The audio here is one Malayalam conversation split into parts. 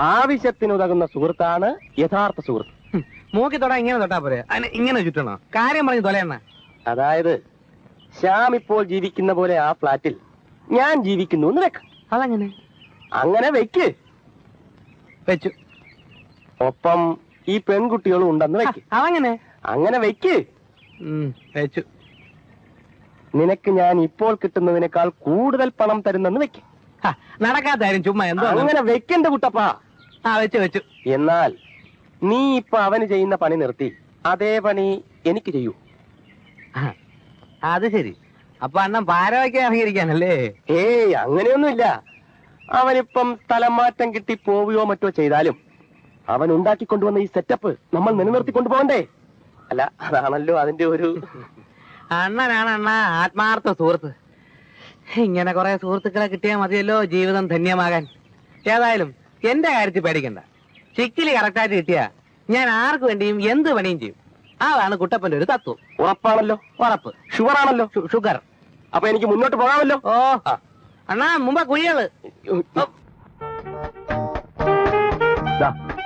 ആവശ്യത്തിനുതകുന്ന സുഹൃത്താണ് യഥാർത്ഥ സുഹൃത്ത്. മൂക്കി തൊടാ ഇങ്ങനെ തൊട്ടാ പോരെ, അതിന് ഇങ്ങനെ ചുറ്റണോ? കാര്യം പറഞ്ഞ് തൊലയണ്ണ. അതായത് ശ്യാം ഇപ്പോൾ ജീവിക്കുന്ന പോലെ ആ ഫ്ലാറ്റിൽ ഞാൻ ജീവിക്കുന്നു എന്ന് വെക്ക. അതങ്ങനെ? അങ്ങനെ വെക്ക്. വെച്ചു. ഒപ്പം ഈ പെൺകുട്ടികളും ഉണ്ടെന്ന് വെക്ക്. അതങ്ങനെ? അങ്ങനെ വെക്ക്. വെച്ചു. നിനക്ക് ഞാൻ ഇപ്പോൾ കിട്ടുന്നതിനേക്കാൾ കൂടുതൽ പണം തരുന്നെന്ന് വെക്ക്. നടക്കാത്ത കാര്യം ചുമ്മാ എന്തോ. അങ്ങനെ വെക്കണ്ട കുട്ടപ്പാ. വെച്ചു. എന്നാൽ നീ ഇപ്പൊ അവന് ചെയ്യുന്ന പണി നിർത്തി അതേ പണി എനിക്ക് ചെയ്യൂ. അത് ശരി. അപ്പൊ അണ്ണൻ പാരവയ്ക്ക് ഇറങ്ങിയിരിക്കാനല്ലേ? ഏയ്, അങ്ങനെയൊന്നുമില്ല. അവനിപ്പം സ്ഥലമാറ്റം കിട്ടി പോവുകയോ മറ്റോ ചെയ്താലും അവൻ ഉണ്ടാക്കിക്കൊണ്ടുവന്ന ഈ സെറ്റപ്പ് നമ്മൾ നിലനിർത്തിക്കൊണ്ടു പോകണ്ടേ? അല്ല, അതാണല്ലോ അതിന്റെ ഒരു... അണ്ണനാണ് അണ്ണ ആത്മാർത്ഥ സുഹൃത്ത്. ഇങ്ങനെ കുറെ സുഹൃത്തുക്കളെ കിട്ടിയാൽ മതിയല്ലോ ജീവിതം ധന്യമാകാൻ. ഏതായാലും എന്റെ കാര്യത്തിൽ പേടിക്കണ്ട. ചിക്കിലി കറക്റ്റായിട്ട് കിട്ടിയാ ഞാൻ ആർക്ക് വേണ്ടിയും എന്ത് പണിയും ചെയ്യും. അതാണ് കുട്ടപ്പന്റെ ഒരു തത്വം. ഉറപ്പാണല്ലോ? ഉറപ്പ്. ഷുഗർ ആണല്ലോ? ഷുഗർ. അപ്പൊ എനിക്ക് മുന്നോട്ട് പോകാമല്ലോ? ഓ അണ്ണാ, മുമ്പ് കുഴികള്.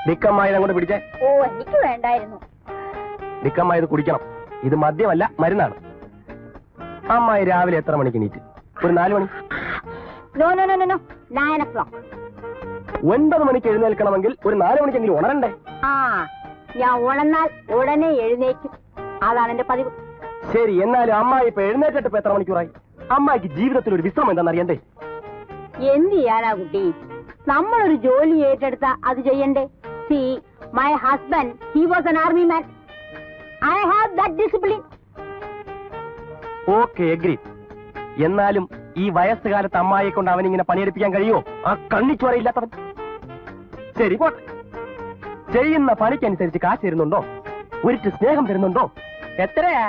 ഡിക്കമ്മായി അങ്ങോട്ട് പിടിച്ചേ. ഓ, എനിക്ക് വേണ്ടായിരുന്നു. ഡിക്കമ്മായി ഇത് കുടിക്കണം. ഇത് മദ്യമല്ല, മരുന്നാണ്. അമ്മായി രാവിലെ എത്ര മണിക്ക് എണീറ്റ്? ഒരു 4 മണി. 9 o'clock. 9 മണിക്ക് എഴുന്നേൽക്കണമെങ്കിൽ ഒരു 4 മണിക്കെങ്കിലും ഉണരണ്ടേ? ഞാൻ ഉണർന്നാൽ ഉടനെ എഴുന്നേക്കും. അതാണ് എന്റെ പതിവ്. ശരി, എന്നാലും അമ്മായി ഇപ്പൊ എഴുന്നേറ്റിട്ട് ഇപ്പൊ എത്ര മണിക്കൂറായി? അമ്മായിക്ക് ജീവിതത്തിൽ ഒരു വിശ്രമം എന്താണെന്നറിയണ്ടേ? എന്ത് ചെയ്യാനാ കുട്ടി? നമ്മളൊരു ജോലി ഏറ്റെടുത്താ അത് ചെയ്യണ്ടേ? C, my husband, he was an army man. I have that discipline. Okay, agree. എന്നാലും ഈ വയസ്സുകാലത്ത് അമ്മായിയെ കൊണ്ട് അവനിങ്ങനെ പണിയെടുപ്പിക്കാൻ കഴിയുമോ? ആ കണ്ണിച്ചുവരയില്ലാത്തവൻ. ശരി, പോട്ടെ. ചെയ്യുന്ന പണിക്കനുസരിച്ച് കാശ് തരുന്നുണ്ടോ? ഒരിട്ട് സ്നേഹം തരുന്നുണ്ടോ? എത്രയാ?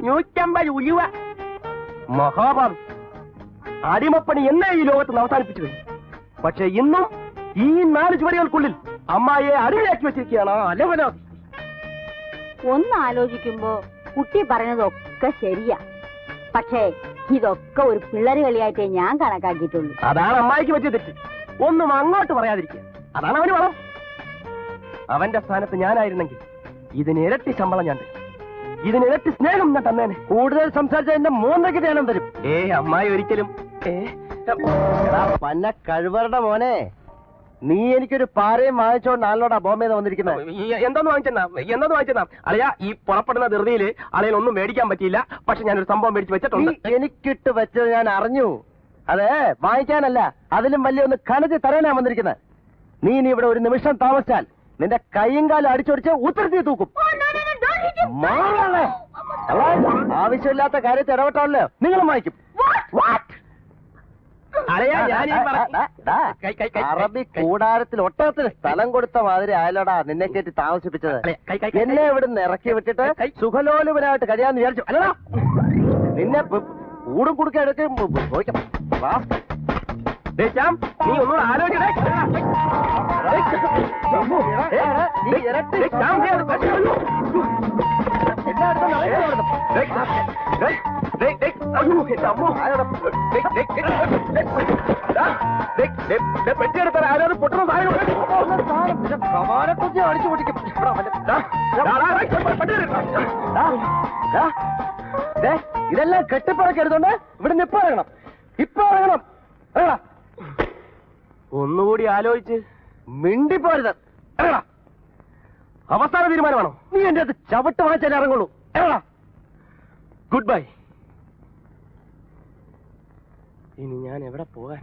150 ഉലുവ. മഹാഭാവി. അടിമപ്പണി എന്നേ ഈ ലോകത്ത് അവസാനിപ്പിച്ചു കഴിഞ്ഞു. പക്ഷെ ഇന്നും ഈ 4 ചുവരുകൾക്കുള്ളിൽ അമ്മായിയെ അടിമയാക്കി വെച്ചിരിക്കുകയാണ് അലവനാഥി. ഒന്ന് ആലോചിക്കുമ്പോ കുട്ടി പറഞ്ഞതൊക്കെ ശരിയാ. പക്ഷേ ഇതൊക്കെ ഒരു പിള്ളേര് കളിയായിട്ടേ ഞാൻ കണക്കാക്കിയിട്ടുള്ളൂ. അതാണ് അമ്മായിക്ക് പറ്റിയ തെറ്റ്. ഒന്നും അങ്ങോട്ട് പറയാതിരിക്കുക. അതാണ് അവന് വളം. അവന്റെ സ്ഥാനത്ത് ഞാനായിരുന്നെങ്കിൽ ഇതിന് ഇരട്ടി ശമ്പളം ഞാൻ തരും. ഇതിന് ഇരട്ടി സ്നേഹം ഞാൻ തന്നേനെ. കൂടുതൽ സംസാരിച്ച എന്റെ മൂന്നയ്ക്ക് ധ്യാനം തരും. അമ്മായി ഒരിക്കലും. പന്ന കഴിവറുടെ മോനെ, നീ എനിക്കൊരു പാരയും വാങ്ങിച്ചോണ്ട് ആളോടാ ബോംബെന്ന് വന്നിരിക്കുന്നത്. എന്തോന്ന് വാങ്ങിച്ചെന്നാ അളയാ? ഈ പുറപ്പെടുന്ന ധൃതിയിൽ അളയിൽ ഒന്നും മേടിക്കാൻ പറ്റിയില്ല. പക്ഷെ ഞാനൊരു സംഭവം മേടിച്ച് വെച്ചിട്ടുണ്ട്. എനിക്കിട്ട് വെച്ചത് ഞാൻ അറിഞ്ഞു. അതെ, വാങ്ങിക്കാനല്ല, അതിലും വലിയ ഒന്ന് കണക്ക് തരാനാ വന്നിരിക്കുന്നത്. നീ ഇവിടെ ഒരു നിമിഷം താമസിച്ചാൽ നിന്റെ കൈയും കാലും അടിച്ചൊടിച്ച് ഉത്തരത്തി തൂക്കും. ആവശ്യമില്ലാത്ത കാര്യത്തിൽ ഇടപെട്ടാണല്ലോ നിങ്ങളും വാങ്ങിക്കും. അറബി കൂടാരത്തിൽ ഒട്ടകത്തിന് സ്ഥലം കൊടുത്ത മാതിരി ആയാലോടാ നിന്നെ കയറ്റി താമസിപ്പിച്ചത്. എന്നെ ഇവിടുന്ന് ഇറക്കി വിട്ടിട്ട് സുഖലോലുപനായിട്ട് കഴിയാന്ന് വിചാരിച്ചു അല്ലടാ? നിന്നെ കൂടും കുടുക്ക എടുത്ത് നീ ഒന്നുകൂടെ ആലോചിക്കണേ. പെട്ടിയെടുത്താൽ ആരാണ് പൊട്ടുന്ന സാധനം അടിച്ചു പൊട്ടിക്കും. ഇതെല്ലാം കെട്ടിപ്പറക്കെടുത്തോണ്ട് ഇവിടെ ഇപ്പൊ ഇറങ്ങണം. ഇപ്പൊ ഇറങ്ങണം. ഒന്നുകൂടി ആലോചിച്ച് മിണ്ടിപ്പോരുത്. അവസാന തീരുമാനമാണോ? നീ എന്റെ അത് ചവിട്ട് വാങ്ങിച്ചാലേ ഇറങ്ങുള്ളൂ. Good bye. ഇനി ഞാൻ എവിടെ പോകാൻ?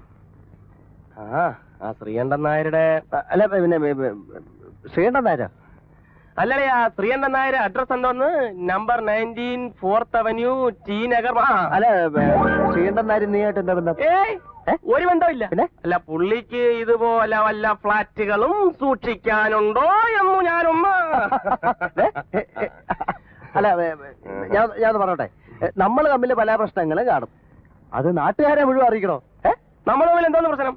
ആ ശ്രീകണ്ഠൻ നായരുടെ അല്ല, പിന്നെ ശ്രീകണ്ഠൻ നായരോ? അല്ലടേ, ആ ശ്രീകണ്ഠൻ നായർ അഡ്രസ് എന്തോന്ന്? Number 19 4th Avenue, T Nagar. അല്ല, ശ്രീകണ്ഠൻ നായർ നീയായിട്ട് എന്താ ബന്ധം? ഒരു ബന്ധമില്ല. പിന്നെ അല്ല, പുള്ളിക്ക് ഇതുപോലെ വല്ല ഫ്ലാറ്റുകളും സൂക്ഷിക്കാനുണ്ടോ എന്ന് ഞാനൊന്ന് അല്ല, ഞാൻ പറഞ്ഞോട്ടെ. നമ്മൾ തമ്മിൽ പല പ്രശ്നങ്ങളും കാണും. അത് നാട്ടുകാരെ മുഴുവൻ അറിയിക്കണോ? നമ്മൾ തമ്മിൽ എന്തോന്ന് പ്രശ്നം?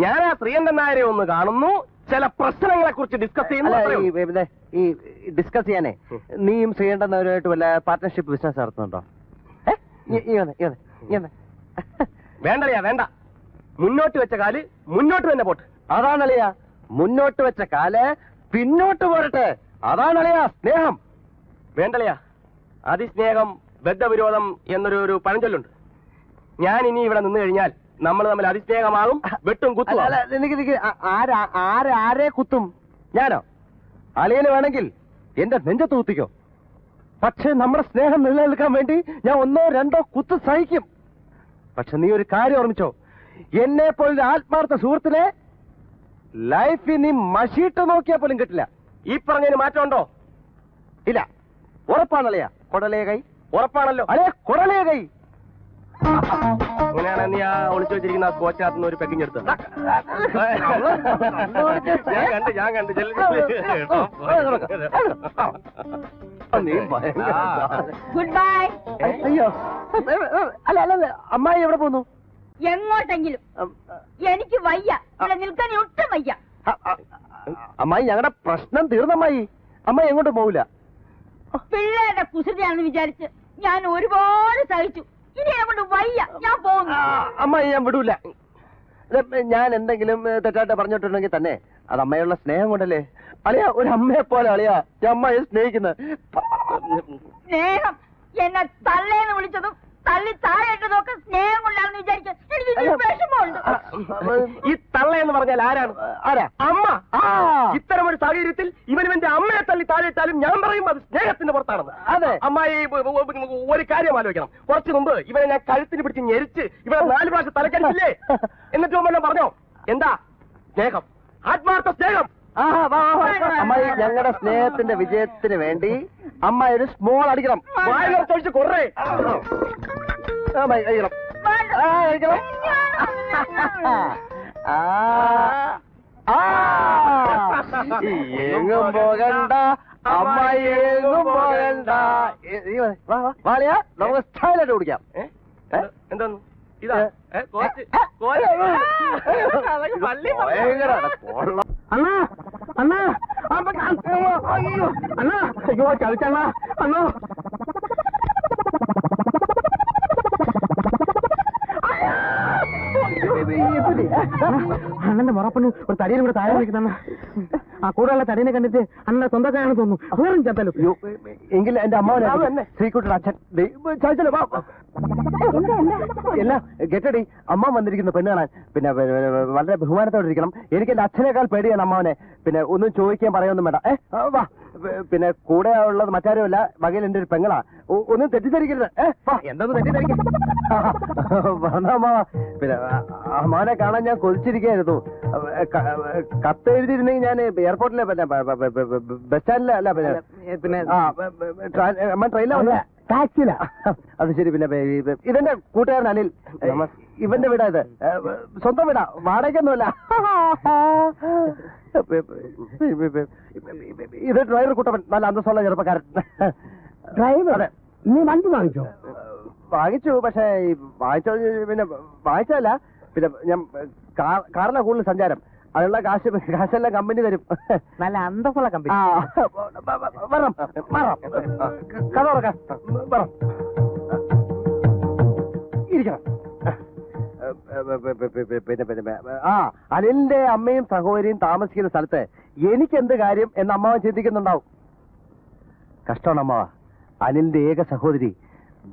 ഞാൻ ആ ശ്രീകണ്ഠൻ നായരെ ഒന്ന് കാണുന്നു, ചില പ്രശ്നങ്ങളെ കുറിച്ച് ഡിസ്കസ് ചെയ്യുന്നു. ഈ ഡിസ്കസ് ചെയ്യാനേ നീയും ശ്രീകണ്ഠൻ നായരുമായിട്ട് വല്ല പാർട്ട്ണർഷിപ്പ് ബിസിനസ് നടത്തുന്നുണ്ടോ? വേണ്ടറിയാ, വേണ്ട. മുന്നോട്ട് വെച്ച കാല് മുന്നോട്ട് തന്നെ പോട്ട്. അതാണല്ലയാ മുന്നോട്ട് വെച്ച കാല് പിന്നോട്ട് പോരട്ടെ. അതാണ് അളിയാ സ്നേഹം. വേണ്ടളിയാ, അതിസ്നേഹം ബദ്ധവിരോധം എന്നൊരു പഴഞ്ചൊല്ലുണ്ട്. ഞാൻ ഇനി ഇവിടെ നിന്ന് കഴിഞ്ഞാൽ നമ്മൾ തമ്മിൽ അതിസ്നേഹമാകും, വെട്ടും കുത്തും. ആരെ കുത്തും? ഞാനോ? അളിയന് വേണമെങ്കിൽ എന്റെ നെഞ്ചത്ത് കുത്തിക്കോ. പക്ഷെ നമ്മുടെ സ്നേഹം നിലനിൽക്കാൻ വേണ്ടി ഞാൻ 1 2 കുത്ത് സഹിക്കും. പക്ഷെ നീ ഒരു കാര്യം ഓർമ്മിച്ചോ, എന്നെ പോലൊരു ആത്മാർത്ഥ സുഹൃത്തിനെ ലൈഫിൽ നീ മഷീട്ട് നോക്കിയാൽ പോലും കിട്ടില്ല. ഈ പറഞ്ഞതിന് മാറ്റമുണ്ടോ? ഇല്ല. ഉറപ്പാണല്ലയാ? കൊടലേ കൈ ഉറപ്പാണല്ലോ. അല്ലേ, കൊടലേ കൈ. അങ്ങനെയാണ് നീ ആ ഒളിച്ചു വെച്ചിരിക്കുന്ന ആ സ്കോച്ചിനകത്തുനിന്ന് ഒരു പെക്കിങ് എടുത്തത്. ഞാൻ കണ്ട് ഗുഡ് ബൈ. അയ്യോ, അല്ല അമ്മായി എവിടെ പോന്നു? എങ്ങോട്ടെങ്കിലും. എനിക്ക് വയ്യ, ഇവിടെ നിൽക്കാൻ ഒട്ടും വയ്യ. അമ്മായി, ഞങ്ങളുടെ പ്രശ്നം തീർന്നമ്മായി. അമ്മായി എങ്ങോട്ടും പോവില്ല. പിള്ളേരുടെ കുസൃതിയാണെന്ന് വിചാരിച്ച് ഞാൻ ഒരുപാട് സഹിച്ചു. ഇനി അങ്ങോട്ട് വയ്യ, ഞാൻ പോകുന്നു. അമ്മായി, ഞാൻ വിടൂല. ഞാൻ എന്തെങ്കിലും തെറ്റായിട്ട് പറഞ്ഞിട്ടുണ്ടെങ്കിൽ തന്നെ അത് അമ്മയുള്ള സ്നേഹം കൊണ്ടല്ലേ. അളിയാ, ഒരു അമ്മയെ പോലെ അളിയാ ഞാൻ അമ്മയെ സ്നേഹിക്കുന്നത്. സ്നേഹം എന്നെ തള്ളേന്ന് വിളിച്ചതും തള്ളി താഴെയിട്ടതും ഒക്കെ സ്നേഹം കൊണ്ടാണെന്ന് വിചാരിക്കാൻ എനിക്ക് വിഷമമുണ്ട്. ഈ തള്ള എന്ന് പറഞ്ഞാൽ ആരാ? അമ്മ. ഇത്തരം ഒരു സാഹചര്യത്തിൽ ഇവന്റെ അമ്മയെ തള്ളി താഴെയിട്ടാലും ഞാൻ പറയും അത് സ്നേഹത്തിന്റെ പുറത്താണെന്ന്. അതെ അമ്മായി, ഒരു കാര്യം ആലോചിക്കണം. കുറച്ചു മുമ്പ് ഇവനെ ഞാൻ കഴുത്തിന് പിടിച്ച് ഞെരിച്ച് ഇവിടെ 4 പ്രാവശ്യം തലക്കടിച്ചില്ലേ? എന്നിട്ട് മുമ്പെല്ലാം പറഞ്ഞോ എന്താ സ്നേഹം, ആത്മാർത്ഥ സ്നേഹം. അമ്മായി, ഞങ്ങളുടെ സ്നേഹത്തിന്റെ വിജയത്തിന് വേണ്ടി അമ്മ ഒരു സ്മോൾ അടിക്കണം. വായിലൊഴിച്ച് കൊറേ എങ്ങും പോകണ്ട അമ്മായി, എങ്ങും പോകണ്ട. വാളിയാ, നമുക്ക് സ്റ്റൈലായിട്ട് കുടിക്കാം. എന്താന്ന് ഇതാ അണ്ണാ അണ്ണാ അയ്യോ അണ്ണാ, അയ്യോ ചതിച്ചണ്ണ അണ്ണോ. അണ്ണന്റെ മുറപ്പണ് ഒരു തടിയിലും കൂടെ താഴെ നിൽക്കുന്ന ആ കൂടെയുള്ള തടീനെ കണ്ടിട്ട് അണ്ണന്റെ സ്വന്തക്കാരാണെന്ന് തോന്നുന്നു. വേറും ചത്തല്ലോ. എങ്കിൽ എന്റെ അമ്മാവനെ ശ്രീകുട്ടിയുടെ അച്ഛൻ എല്ലാം ഗെറ്റടി. അമ്മ വന്നിരിക്കുന്നു പെണ്ണ് കാണാൻ. പിന്നെ വളരെ ബഹുമാനത്തോടെ ഇരിക്കണം. എനിക്ക് എന്റെ അച്ഛനേക്കാൾ പേടിയാണ് അമ്മാവനെ. പിന്നെ ഒന്നും ചോദിക്കാൻ പറയൊന്നും വേണ്ട. വാ. പിന്നെ കൂടെ ഉള്ളത് മറ്റാരുമല്ല, വകയിൽ എന്റെ ഒരു പെങ്ങളാ. ഒന്നും തെറ്റിദ്ധരിക്കരുത്. എന്തൊന്നും തെറ്റിദ്ധരിക്കും. പിന്നെ അമ്മാവനെ കാണാൻ ഞാൻ കൊതിച്ചിരിക്കുകയായിരുന്നു. കത്ത് എഴുതിയിരുന്നെങ്കിൽ ഞാൻ എയർപോർട്ടിലെ ബസ് സ്റ്റാൻഡിലെ അല്ല പിന്നെ ട്രെയിനിലെ ടാക്സിയില. അത് ശരി. പിന്നെ ഇതെന്റെ കൂട്ടുകാരൻ അനിൽ. ഇവന്റെ വീടാ ഇത്. സ്വന്തം വീടാ, വാടകയൊന്നുമല്ല. ഇത് ഡ്രൈവർ കുട്ടപ്പൻ, നല്ല അന്തസ്സുള്ള ചെറുപ്പക്കാരൻ. ഡ്രൈവർ? നീ വണ്ടി വാങ്ങിച്ചോ? വാങ്ങിച്ചു. പക്ഷേ പിന്നെ വാങ്ങിച്ചതല്ല. പിന്നെ ഞാൻ കാറിലാണ് കൂടുതൽ സഞ്ചാരം. അതിനുള്ള കാശെല്ലാം കമ്പനി തരും. നല്ല അന്തസ്സുള്ള കമ്പനി. വരണം കഥ തുറക്കാം. ഇരിക്കണം. പിന്നെ അനിലിന്റെ അമ്മയും സഹോദരിയും താമസിക്കുന്ന സ്ഥലത്ത് എനിക്കെന്ത് കാര്യം എന്ന് അമ്മാവൻ ചിന്തിക്കുന്നുണ്ടാവും. കഷ്ടമാണ് അമ്മാവ. അനിലിന്റെ ഏക സഹോദരി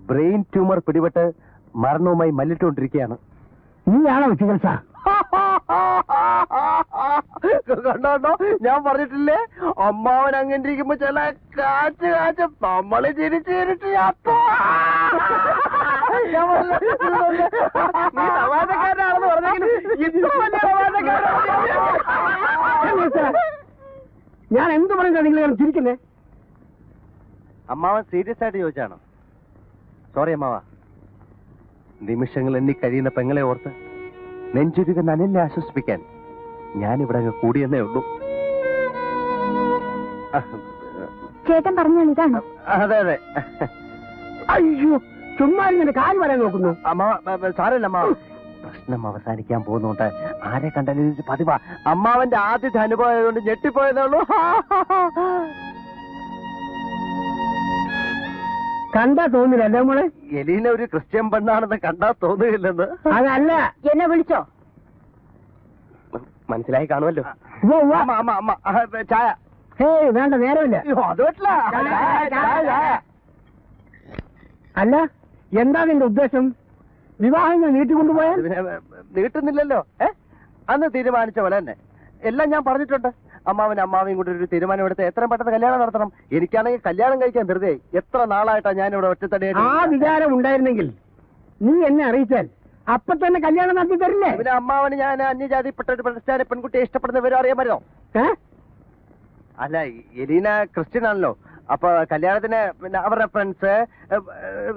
ബ്രെയിൻ ട്യൂമർ പിടിപെട്ട് മരണവുമായി മല്ലിട്ടുകൊണ്ടിരിക്കുകയാണ്. നീയാണോ ചികിത്സ? കണ്ടോ, ഞാൻ പറഞ്ഞിട്ടില്ലേ അമ്മാവൻ അങ്ങനെ ഇരിക്കുമ്പോ ചില കാച്ച് നമ്മള് ചിരിച്ചിരിട്ട് തമാശക്കാരനാണെന്ന് പറഞ്ഞെങ്കിലും ഞാൻ എന്ത് പറയുക നിങ്ങൾ ചിരിക്കുന്നേ? അമ്മാവൻ സീരിയസ് ആയിട്ട് ചോദിച്ചാണോ? സോറി അമ്മാവ. നിമിഷങ്ങൾ എണ്ണി കഴിയുന്ന പെങ്ങളെ ഓർത്ത് നെഞ്ചുരുകുന്ന അനിലിനെ ആശ്വസിപ്പിക്കാൻ ഞാനിവിടെ കൂടിയെന്നേ ഉള്ളൂ. ചേട്ടൻ പറഞ്ഞാൽ ഇതാണോ? അതെ അതെ. അയ്യോ, ചുമ്മാ ഇങ്ങനെ കാര്യം പറയാൻ നോക്കുന്നു. അമ്മാവ സാരല്ല അമ്മാവ. പ്രശ്നം അവസാനിക്കാൻ പോകുന്നുണ്ട്. ആരെ കണ്ടാലും പതിവാ. അമ്മാവന്റെ ആദ്യത്തെ അനുഭവം ആയതുകൊണ്ട് ഞെട്ടിപ്പോയതേ ഉള്ളൂ. കണ്ടാ തോന്നില്ല അല്ലേ മോളെ? എലീന ഒരു ക്രിസ്ത്യൻ പെണ്ണാണെന്ന് കണ്ടാ തോന്നുകയില്ലെന്ന്. അതല്ല, എന്നെ വിളിച്ചോ? മനസ്സിലായി കാണുമല്ലോ. ചായ. ഹേയ് വേണ്ട, നേരമില്ല. അത് പറ്റില്ല. അല്ല, എന്താ നിന്റെ ഉദ്ദേശം? വിവാഹം ഞാൻ നീട്ടിക്കൊണ്ടുപോയാൽ? നീട്ടുന്നില്ലല്ലോ. അന്ന് തീരുമാനിച്ച പോലെ തന്നെ എല്ലാം ഞാൻ പറഞ്ഞിട്ടുണ്ട്. അമ്മാവനും കൂടി ഒരു തീരുമാനം എടുത്ത് എത്രയും പെട്ടെന്ന് കല്യാണം നടത്തണം. എനിക്കാണെങ്കിൽ കല്യാണം കഴിക്കാൻ ധൃതിയായി. എത്ര നാളായിട്ടാ ഞാൻ ഇവിടെ ഒറ്റത്തടിയായിട്ട്. ആ വിചാരം ഉണ്ടായിരുന്നെങ്കിൽ നീ എന്നെ അറിയിച്ചാൽ അപ്പൊ തന്നെ കല്യാണം നടത്തി തരില്ലേ? പിന്നെ അമ്മാവന് ഞാൻ അന്യജാതിപ്പെട്ട ഒരു പ്രശ്ന പെൺകുട്ടിയെ ഇഷ്ടപ്പെടുന്ന വിവരം അറിയാൻ പറ്റുമോ? അല്ല, എലീന ക്രിസ്ത്യൻ ആണല്ലോ. അപ്പൊ കല്യാണത്തിന് പിന്നെ അവരുടെ ഫ്രണ്ട്സ്,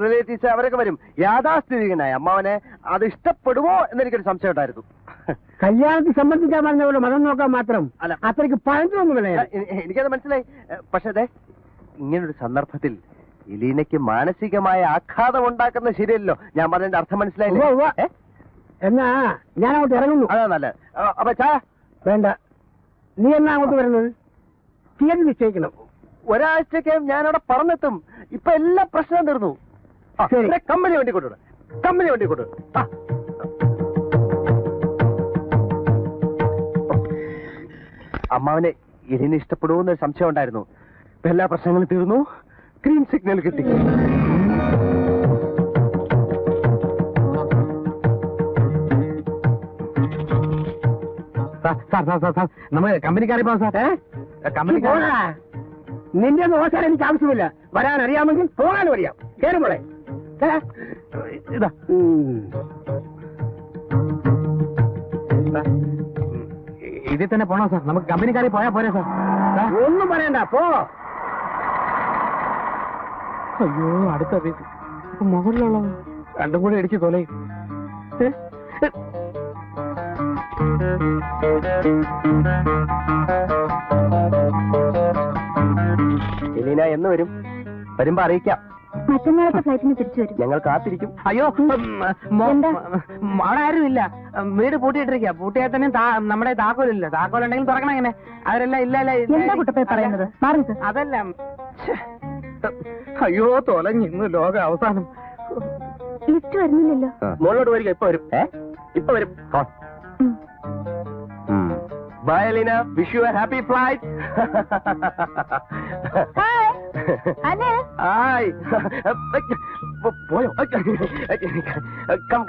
റിലേറ്റീവ്സ് അവരൊക്കെ വരും. യാഥാസ്ഥിതികനായ അമ്മാവനെ അത് ഇഷ്ടപ്പെടുമോ എന്നെനിക്കൊരു സംശയം ഉണ്ടായിരുന്നു. കല്യാണത്തിൽ സംബന്ധിക്കാൻ പറഞ്ഞ മതം നോക്കാൻ മാത്രം അല്ല, അത്രയ്ക്ക് പഴഞ്ചൊന്നുമില്ല. എനിക്കത് മനസ്സിലായി. പക്ഷെ അതെ, ഇങ്ങനൊരു സന്ദർഭത്തിൽ എലീനയ്ക്ക് മാനസികമായ ആഘാതം ഉണ്ടാക്കുന്നത് ശരിയല്ലോ. ഞാൻ പറഞ്ഞതിന്റെ അർത്ഥം മനസ്സിലായില്ലേ? എന്നാ ഞാൻ അങ്ങോട്ട് ഇറങ്ങുന്നു. അതാ നല്ലത്. അപ്പൊ ചാ വേണ്ട, നീ എന്നാ അങ്ങോട്ട് വരുന്നത്? തീയതി നിശ്ചയിക്കണം. ഒരാഴ്ചക്കകം ഞാനവിടെ പറഞ്ഞെത്തും. ഇപ്പൊ എല്ലാ പ്രശ്നവും തീർന്നു. കമ്പനി വണ്ടി കൊണ്ടുവിടും. കമ്പനി വണ്ടി കൊണ്ടുവിടും. അമ്മാവനെ എലിനെ ഇഷ്ടപ്പെടുമെന്നൊരു സംശയം ഉണ്ടായിരുന്നു. എല്ലാ പ്രശ്നങ്ങളും തീർന്നു. ഗ്രീൻ സിഗ്നൽ കിട്ടി. നമ്മൾ കമ്പനിക്കാരെ പോകാം സാർ. നിന്റെ നോക്കാൻ എനിക്ക് ആവശ്യമില്ല. വരാൻ അറിയാമെങ്കിൽ പോകാനും അറിയാം. കേറുമ്പോളെ ഇതാ ഇതിൽ തന്നെ പോണോ സാർ? നമുക്ക് കമ്പനിക്കാരെ പോയാ പോരെ സാർ? ഒന്നും പറയണ്ട, പോ. അയ്യോ, അടുത്ത മുകളിലുള്ള രണ്ടും കൂടെ ഇടിച്ച് കൊലയും. എലീന എന്ന് വരും? വരുമ്പോ അറിയിക്കാം. മറ്റന്നാളത്തെ ഫ്ലൈറ്റിന് തിരിച്ചു വരും. ഞങ്ങൾ കാത്തിരിക്കും. അയ്യോ, അവിടെ ആരും ഇല്ല. വീട് പൂട്ടിയിട്ടിരിക്കുക. പൂട്ടിയാൽ തന്നെ നമ്മുടെ താക്കോലില്ല. താക്കോലുണ്ടെങ്കിൽ തുറക്കണം. എങ്ങനെ? അവരെല്ലാം ഇല്ല. എന്താ കുട്ടപ്പേ പറയുന്നത്? അതല്ല. അയ്യോ, തൊലഞ്ഞ് ഇന്ന് ലോക അവസാനം. ലിഫ്റ്റ് വരുന്നില്ലല്ലോ. മുകളിലോട്ട് വരിക. ഇപ്പൊ വരും. ഇപ്പൊ വരും. Bye Elina, wish you a happy flight. Hi. പോയോ?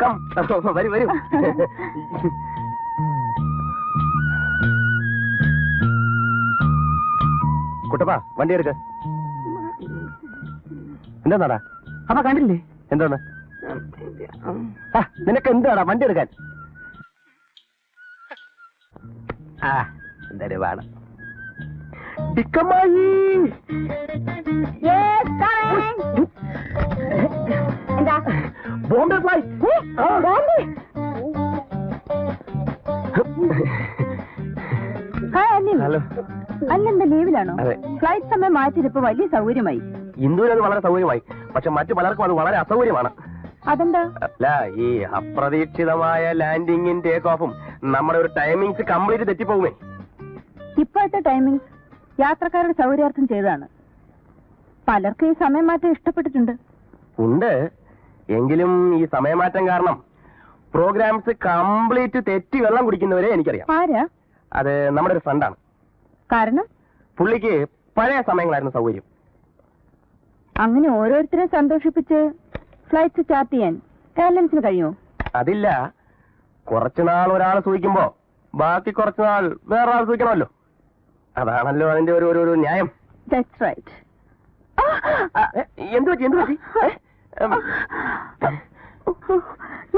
കം വരൂ. കുട്ടപ്പാ, വണ്ടി എടുക്ക. എന്താടാ? അപ്പൊ കണ്ടില്ലേ? എന്താണ്? നിനക്ക് എന്താടാ വണ്ടി എടുക്കാൻ? എന്തായാലും വേണം. ഡിക്കമായി. ബോംബെ ഫ്ലൈറ്റ്. ഹലോ. അല്ലെന്താ ലീവിലാണോ? അതെ. ഫ്ലൈറ്റ് സമയം മാറ്റിയത് ഇപ്പൊ വലിയ സൗകര്യമായി. ഇന്ദുവിന് അത് വളരെ സൗകര്യമായി. പക്ഷെ മറ്റു പലർക്കും അത് വളരെ അസൗകര്യമാണ്. അതെന്താ? അല്ല, ഈ അപ്രതീക്ഷിതമായ ലാൻഡിങ്ങും ടേക്ക് ഓഫും നമ്മുടെ ഒരു ടൈമിങ്സ് കംപ്ലീറ്റ് തെറ്റിപ്പോകുമേ. ഇപ്പോഴത്തെ ടൈമിംഗ് യാത്രക്കാരുടെ സൗകര്യാർത്ഥം ചെയ്തതാണ്. പലർക്കും ഈ സമയം മാറ്റം ഇഷ്ടപ്പെട്ടിട്ടുണ്ട്. ഉണ്ട്. എങ്കിലും ഈ സമയമാറ്റം കാരണം പ്രോഗ്രാംസ് കംപ്ലീറ്റ് തെറ്റി വെള്ളം കുടിക്കുന്നവരെ എനിക്കറിയാം. ആരാ? അത് നമ്മുടെ ഒരു ഫ്രണ്ടാണ്. കാരണം പുള്ളിക്ക് പഴയ സമയങ്ങളായിരുന്നു സൗകര്യം. അങ്ങനെ ഓരോരുത്തരെ സന്തോഷിപ്പിച്ച് ഫ്ലൈറ്റ് സ്റ്റാർട്ട് ചെയ്യാൻ എയർലൈൻസിന് കഴിയുമോ? അതില്ല. കുറച്ചുനാൾ ഒരാൾ സൂഹിക്കുമ്പോ ബാക്കി കുറച്ചുനാൾ വേറൊരാൾ സൂഹിക്കണമല്ലോ. അതാണല്ലോ അതിന്റെ ഒരു ന്യായം. That's right. എന്ത് പറ്റി?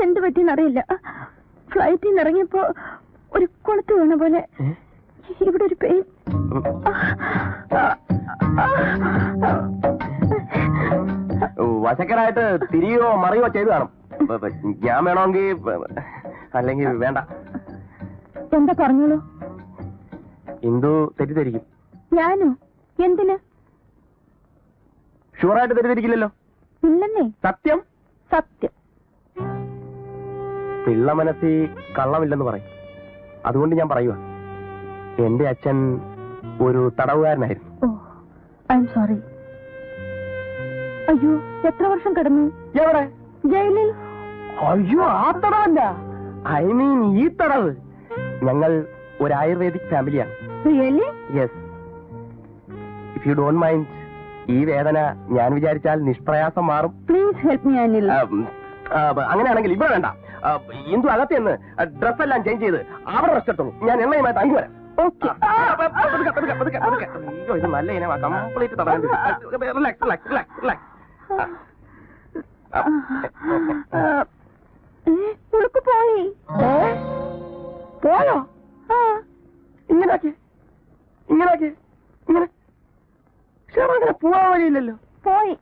എന്ത് പറ്റിയെന്നറിയില്ല. ഫ്ലൈറ്റിൽ നിന്ന് ഇറങ്ങിയപ്പോ ഒരു കൊളുത്ത് വീണ പോലെ ഇവിടെ ഒരു പെയിൻ. വശക്കരായിട്ട് തിരിയോ മറിയോ ചെയ്തു കാണും. ഞാൻ വേണമെങ്കിൽ, അല്ലെങ്കിൽ വേണ്ട. എന്താ പറഞ്ഞോളൂ. ഇന്ദു തെറ്റിദ്ധരിക്കും. ഞാനോ? എന്തിന്? ഷുവറായിട്ട് തെറ്റിദ്ധരിക്കില്ലല്ലോ? ഇല്ലെന്നേ. സത്യം. പിള്ള മനസ്സിൽ കള്ളമില്ലെന്ന് പറയും. അതുകൊണ്ട് ഞാൻ പറയുക, എന്റെ അച്ഛൻ ഒരു തടവുകാരനായിരുന്നു. I am sorry. അയ്യോ, എത്ര വർഷം കിടന്നു? എവിടെ? ജയിലിൽ. അയ്യോ, ആ തടവല്ല, ഐ മീൻ ഈ തടവ്. ഞങ്ങൾ ഒരു ആയുർവേദിക് ഫാമിലിയാണ്. Really? Yes. If you don't mind, ഈ വേദന ഞാൻ വിചാരിച്ചാൽ നിഷ്പ്രയാസം മാറും. Please help me Anil. അങ്ങനെയാണെങ്കിൽ ഇവിടെ വേണ്ട. ഇന്ദു അകത്ത് നിന്ന് ഡ്രസ് എല്ലാം ചേഞ്ച് ചെയ്ത് അവിടെ റെസ്റ്റ് എടുത്തോളൂ. ഞാൻ എണ്ണയുമായിട്ട് അങ്ങ് വരാം. ഓക്കെ. അയ്യോ, ഇത് നല്ല ഇനമാ. കംപ്ലീറ്റ് തടയേണ്ടി വരും. Relax relax relax relax. ഉളുക്ക് പോയി. പോയോ? ഇങ്ങനാക്കി ഇങ്ങനെ അങ്ങനെ പോവാൻ വഴിയില്ലല്ലോ. പോയി.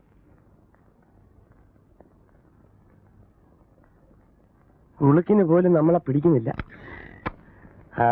ഉളുക്കിന് പോലും നമ്മളെ പിടിക്കുന്നില്ല. ആ